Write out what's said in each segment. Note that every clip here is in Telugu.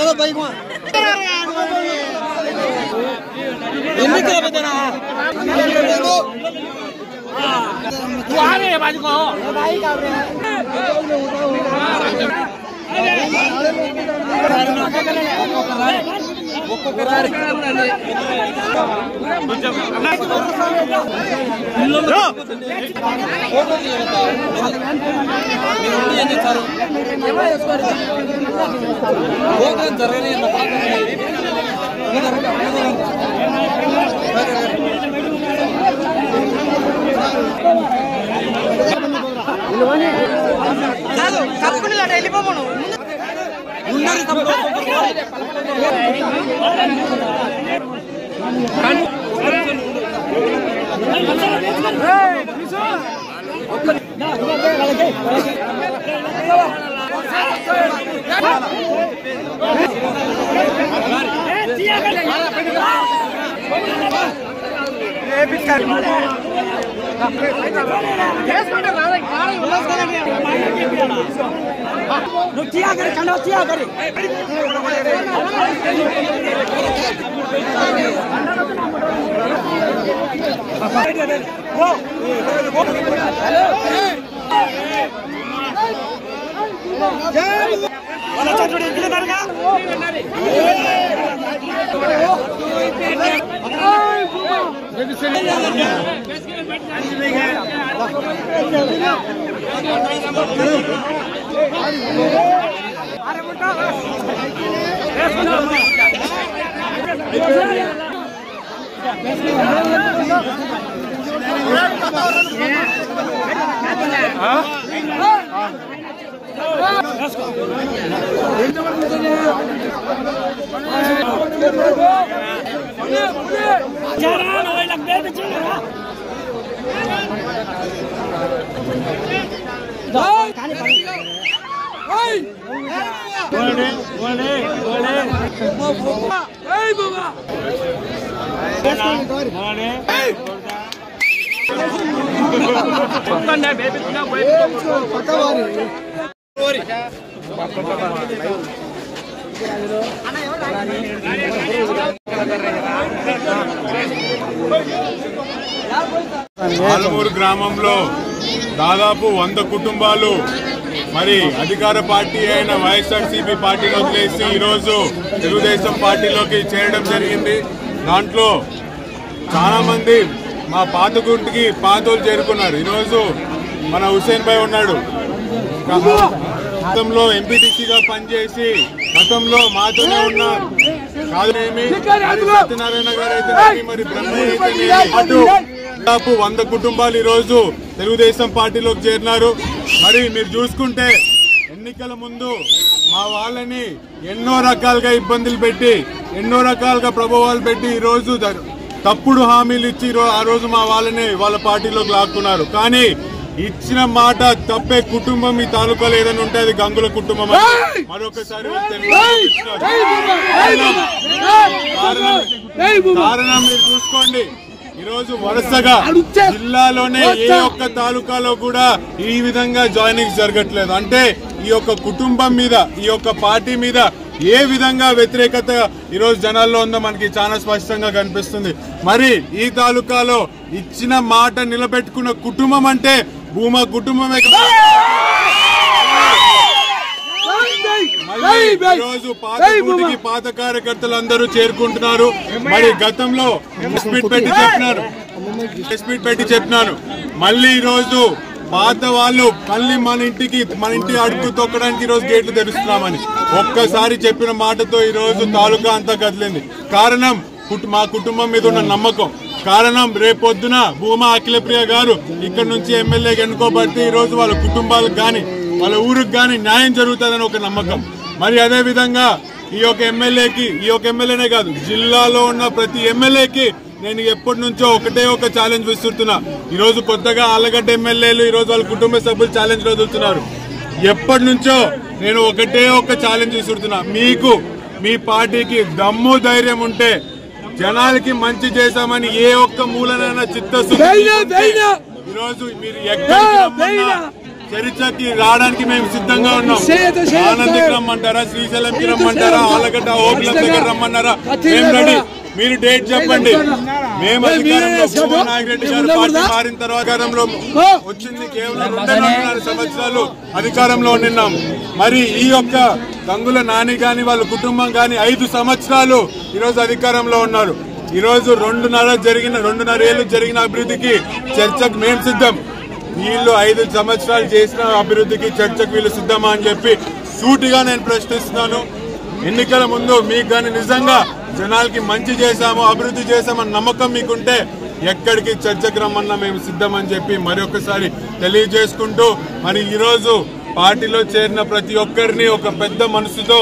चलो भाई को इनके बता तू आ रहे बाजू को भाई का ఆలమూరు గ్రామంలో దాదాపు 100 కుటుంబాలు మరి అధికార పార్టీ అయిన వైఎస్ఆర్సీపీ పార్టీని వదిలేసి ఈరోజు తెలుగుదేశం పార్టీలోకి చేరడం జరిగింది. దాంట్లో చాలా మంది మా పాత గుంటికి పాతోలు చేరుకున్నారు. ఈరోజు మన హుసేన్ భాయ్ ఉన్నాడు, గతంలో ఎంపీటీసీగా పనిచేసి గతంలో మాతోనే ఉన్నారు. కాదునేమి సత్యనారాయణ గారు అయితే మరి దాదాపు 100 కుటుంబాలు ఈరోజు తెలుగుదేశం పార్టీలోకి చేరినారు. మరి మీరు చూసుకుంటే ఎన్నికల ముందు మా వాళ్ళని ఎన్నో రకాలుగా ఇబ్బందులు పెట్టి ఎన్నో రకాలుగా ప్రభావాలు పెట్టి ఈరోజు తప్పుడు హామీలు ఇచ్చి ఆ రోజు మా వాళ్ళని వాళ్ళ పార్టీలోకి లాక్కున్నారు. కానీ ఇచ్చిన మాట తప్పే కుటుంబం ఈ తాలూకాలో ఏదైనా ఉంటే అది గంగుల కుటుంబం. మరొకసారి కారణం మీరు చూసుకోండి. ఈరోజు వరుసగా జిల్లాలోనే ఏ ఒక్క తాలూకాలో కూడా ఈ విధంగా జాయినింగ్ జరగట్లేదు. అంటే ఈ యొక్క కుటుంబం మీద ఈ యొక్క పార్టీ మీద ఏ విధంగా వ్యతిరేకత ఈరోజు జనాల్లో ఉందో మనకి చాలా స్పష్టంగా కనిపిస్తుంది. మరి ఈ తాలూకాలో ఇచ్చిన మాట నిలబెట్టుకున్న కుటుంబం అంటే భూమా కుటుంబమే. ఈరోజు పాత గుడికి పాత కార్యకర్తలు అందరూ చేరుకుంటున్నారు. మరి గతంలో స్పీడ్ పెట్టి చెప్పినాను మళ్ళీ ఈరోజు పాత వాళ్ళు మళ్ళీ మన ఇంటి అడుగు తొక్కడానికి ఈరోజు గేట్లు తెరుస్తున్నామని ఒక్కసారి చెప్పిన మాటతో ఈరోజు తాలూకా అంతా కదిలింది. కారణం మా కుటుంబం మీద ఉన్న నమ్మకం. కారణం రేపొద్దున భూమా అఖిలప్రియ గారు ఇక్కడ నుంచి ఎమ్మెల్యేగా ఎన్నుకోబడితే ఈరోజు వాళ్ళ కుటుంబాలకు గాని వాళ్ళ ఊరికి గాని న్యాయం జరుగుతుందని ఒక నమ్మకం. మరి అదే విధంగా ఈ యొక్క ఎమ్మెల్యేనే కాదు జిల్లాలో ఉన్న ప్రతి ఎమ్మెల్యేకి నేను ఎప్పటి నుంచో ఒక ఛాలెంజ్ విస్తున్నా. ఈరోజు కొత్తగా ఆలగడ్డ ఎమ్మెల్యేలు ఈరోజు వాళ్ళ కుటుంబ సభ్యులు ఛాలెంజ్ వదులుతున్నారు. ఎప్పటి నుంచో నేను ఒక ఛాలెంజ్ విస్తున్నా. మీకు మీ పార్టీకి దమ్ము ధైర్యం ఉంటే జనాలకి మంచి చేశామని ఏ ఒక్క మూలనైనా చిత్తశుద్ధి ఈరోజు మీరు ఎక్కడ చరిత్రకి రావడానికి మేము సిద్ధంగా ఉన్నాం. ఆనందికి రమ్మంటారా, శ్రీశైలంకి రమ్మంటారా, ఆలగడ్డ ఓపిల దగ్గర రమ్మన్నారా, మేము రెడీ. మీరు డేట్ చెప్పండి. మేము అధికారంలో భూమా నాగిరెడ్డి గారు పార్టీ మారిన తర్వాత అధికారంలో వచ్చింది కేవలం 2.5 సంవత్సరాలు అధికారంలో నిన్నాం. మరి ఈ యొక్క గంగుల నాని గాని వాళ్ళ కుటుంబం గాని 5 సంవత్సరాలు ఈరోజు అధికారంలో ఉన్నారు. ఈరోజు 2.5 ఏళ్ళు జరిగిన అభివృద్ధికి చర్చకు మేము సిద్ధం. వీళ్ళు 5 సంవత్సరాలు చేసిన అభివృద్ధికి చర్చకు వీళ్ళు సిద్ధమా అని చెప్పి సూటిగా నేను ప్రశ్నిస్తున్నాను. ఎన్నికల ముందు మీకు కానీ నిజంగా జనాలకి మంచి చేశాము, అభివృద్ధి చేశామని నమ్మకం మీకుంటే ఎక్కడికి చర్చకు రమ్మన్నా మేము సిద్ధమని చెప్పి మరొకసారి తెలియజేసుకుంటూ, మరి ఈరోజు పార్టీలో చేరిన ప్రతి ఒక్కరిని ఒక పెద్ద మనసుతో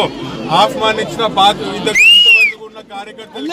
ఆహ్వానించిన ఇంతవరకు ఉన్న కార్యకర్తలు